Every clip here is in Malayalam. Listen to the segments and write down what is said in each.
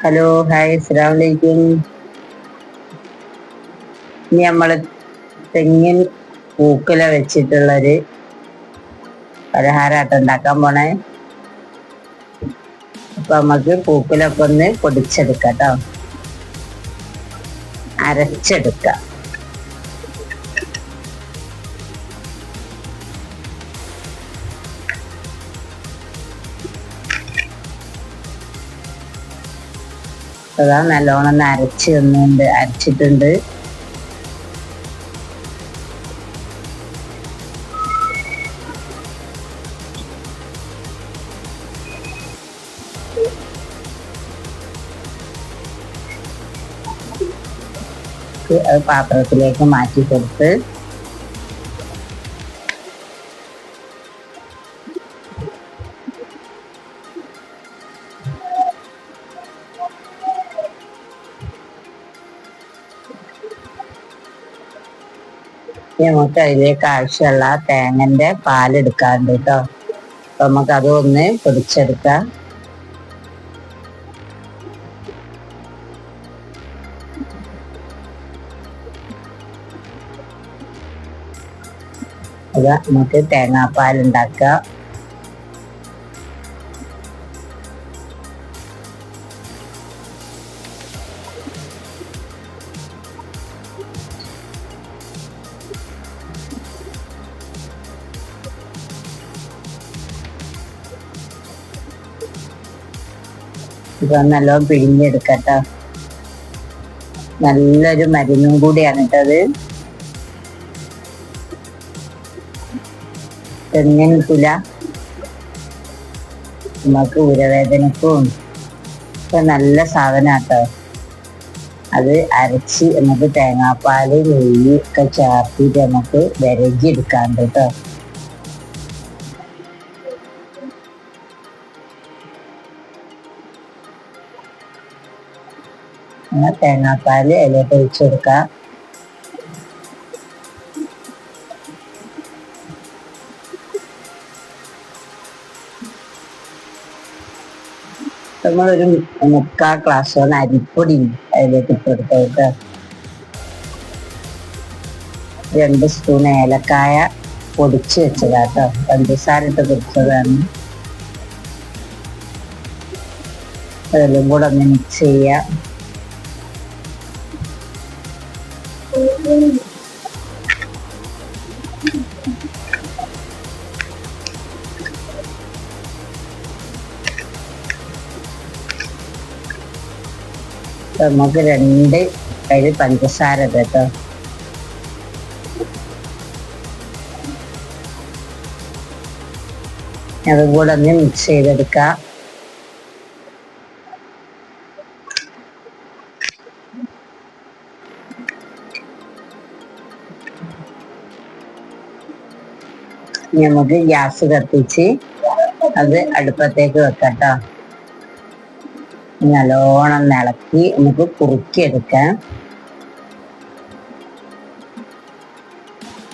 ഹലോ, ഹായ്, അസ്സലാമലൈക്കും. ഇനി നമ്മള് തെങ്ങിൻ പൂക്കുല വെച്ചിട്ടുള്ളൊരു പലഹാരമായിട്ട് ഉണ്ടാക്കാൻ പോണേ. അപ്പൊ നമുക്ക് പൂക്കുലൊക്കെ ഒന്ന് പൊടിച്ചെടുക്കാം കേട്ടോ, അരച്ചെടുക്കാം. അതാ നല്ലോണം അരച്ചിട്ടുണ്ട്. അത് പാത്രത്തിലേക്ക് മാറ്റി കൊടുത്ത് നമുക്ക് അതിലേക്ക് ആവശ്യമുള്ള തേങ്ങന്റെ പാലെടുക്കാറുണ്ട് കേട്ടോ. അപ്പൊ നമുക്ക് അതൊന്ന് പൊടിച്ചെടുക്കാം. അതാ നമുക്ക് തേങ്ങാപ്പാൽ ഉണ്ടാക്കാം. ഇപ്പൊ നല്ലോണം പിഴിഞ്ഞെടുക്കട്ടോ. നല്ലൊരു മരുന്നും കൂടിയാണ് കേട്ടത്. തെങ്ങിൻ കുല നമുക്ക് ഉരവേദനക്കും ഇപ്പൊ നല്ല സാധനാട്ടോ. അത് അരച്ച് നമുക്ക് തേങ്ങാപ്പാല് നെയ്യ് ഒക്കെ ചേർത്തിട്ട് നമുക്ക് വിരകി എടുക്കാണ്ട് കേട്ടോ. തേങ്ങാപ്പാല് അതിലേക്ക് ഒഴിച്ചു കൊടുക്കാം. നമ്മളൊരു 3/4 ഗ്ലാസ്സോളം അരിപ്പൊടി അതിലേക്ക് ഇട്ട് കൊടുത്തിട്ട് 2 സ്പൂൺ ഏലക്കായ പൊടിച്ച് വെച്ചതാട്ടോ, പഞ്ചസാര ഇട്ട് പൊടിച്ചതാണ്. അതെല്ലാം കൂടെ ഒന്ന് മിക്സ് ചെയ്യാം. നമുക്ക് 2 കയ്യിൽ പഞ്ചസാര കേട്ടോ. അതും കൂടെ ഒന്ന് മിക്സ് ചെയ്തെടുക്കാം. നമുക്ക് ഗ്യാസ് കത്തിച്ച് അത് അടുപ്പത്തേക്ക് വെക്കട്ടോ. നല്ലോണം ഇളക്കി നമുക്ക് കുറുക്കിയെടുക്കാം.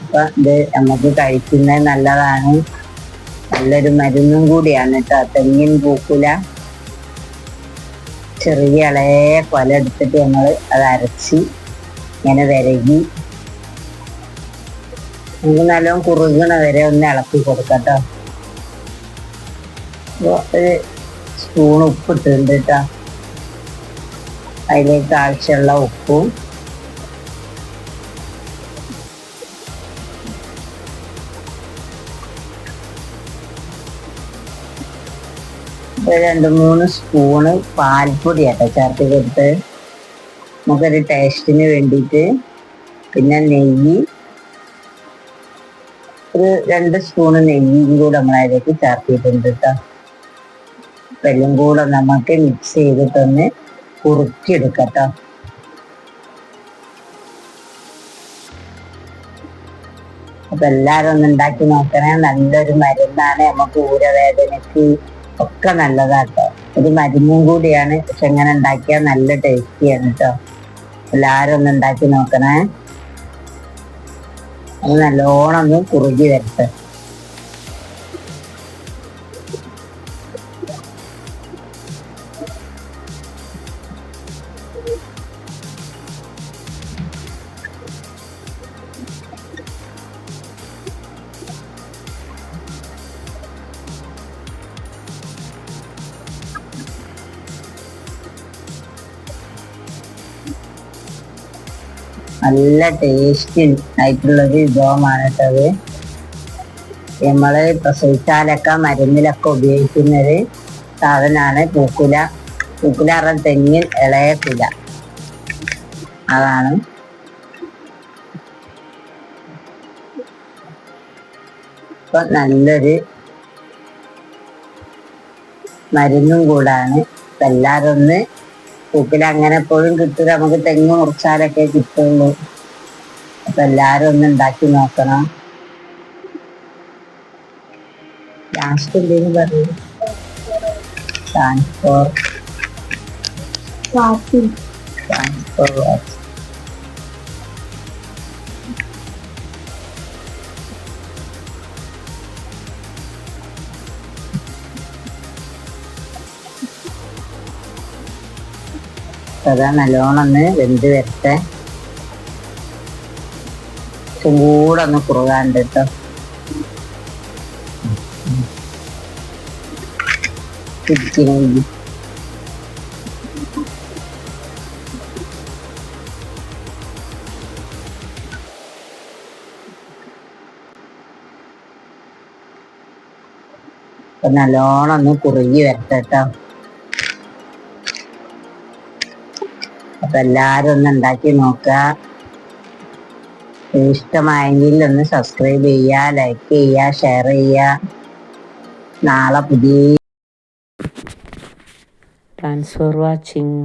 അപ്പൊ ഇത് നമുക്ക് കഴിക്കുന്നത് നല്ലതാണ്, നല്ലൊരു മരുന്നും കൂടിയാണ് കേട്ടോ. തെങ്ങിൻ പൂക്കുല ചെറിയ ഇളയ കൊല എടുത്തിട്ട് നമ്മൾ അത് അരച്ച് ഇങ്ങനെ വിരകി നമുക്ക് നല്ലോണം കുറുകണ വരെ ഒന്ന് ഇളക്കി കൊടുക്കട്ടോ. ഒരു സ്പൂൺ ഉപ്പിട്ടുണ്ട് കേട്ടോ. അതിലേക്ക് ആവശ്യമുള്ള ഉപ്പും ഒരു 2-3 സ്പൂണ് പാൽപ്പൊടി ആട്ടോ ചേർത്ത് കൊടുത്ത് നമുക്കൊരു ടേസ്റ്റിന് വേണ്ടിയിട്ട്. പിന്നെ നെയ്യ് ഒരു 2 സ്പൂണ് നെയ്യും കൂടെ നമ്മളതിലേക്ക് ചേർത്തിട്ടുണ്ട് കേട്ടോ. എല്ലാം കൂടെ നമുക്ക് മിക്സ് ചെയ്തിട്ടൊന്ന് കുറുക്കിയെടുക്കട്ടോ. അപ്പൊ എല്ലാരും ഒന്ന് ഉണ്ടാക്കി നോക്കണേ. നല്ലൊരു മരുന്നാണ്, നമുക്ക് ഊരവേദനക്ക് ഒക്കെ നല്ലതാട്ടോ. ഒരു മരുന്നും കൂടിയാണ്, പക്ഷെ എങ്ങനെ ഉണ്ടാക്കിയാൽ നല്ല ടേസ്റ്റിയാണ് കേട്ടോ. എല്ലാരും ഒന്ന് ഉണ്ടാക്കി നോക്കണേ. അത് നല്ലോണം ഒന്ന് കുറുകി വരട്ടെ. നല്ല ടേസ്റ്റി ആയിട്ടുള്ളൊരു വിഭവമാണ് കേട്ടത്. നമ്മള് പ്രസവിച്ചാലൊക്കെ മരുന്നിലൊക്കെ ഉപയോഗിക്കുന്നൊരു സാധനമാണ് പൂക്കുല. പൂക്കുല പറഞ്ഞ തെങ്ങിൻ ഇളയ കുല, അതാണ്. ഇപ്പൊ നല്ലൊരു മരുന്നും കൂടാണ്. ഇപ്പൊ എല്ലാരും ഒന്ന് പൂക്കുല അങ്ങനെ എപ്പോഴും കിട്ടൂല, നമുക്ക് തെങ്ങ് മുറിച്ചാലൊക്കെ കിട്ടുള്ളൂ. അപ്പൊ എല്ലാരും ഒന്ന് ഉണ്ടാക്കി നോക്കണം. ലാസ്റ്റ് എന്തെങ്കിലും പറയൂ. Thanks for watching. അതാ നല്ലോണം ഒന്ന് വെന്ത് വരട്ടെ. ചൂടെ ഒന്ന് കുറുകാണ്ട് കേട്ടോ. തിരിച്ചിനെങ്കിൽ നല്ലോണം ഒന്ന് കുറുകി വരട്ടെ കേട്ടോ. അപ്പൊ എല്ലാരും ഒന്ന് ഉണ്ടാക്കി നോക്കുക. ഇഷ്ടമായെങ്കിൽ ഒന്ന് സബ്സ്ക്രൈബ് ചെയ്യുക, ലൈക്ക് ചെയ്യുക, ഷെയർ ചെയ്യുക. നാളെ പുതിയ. Thanks for watching.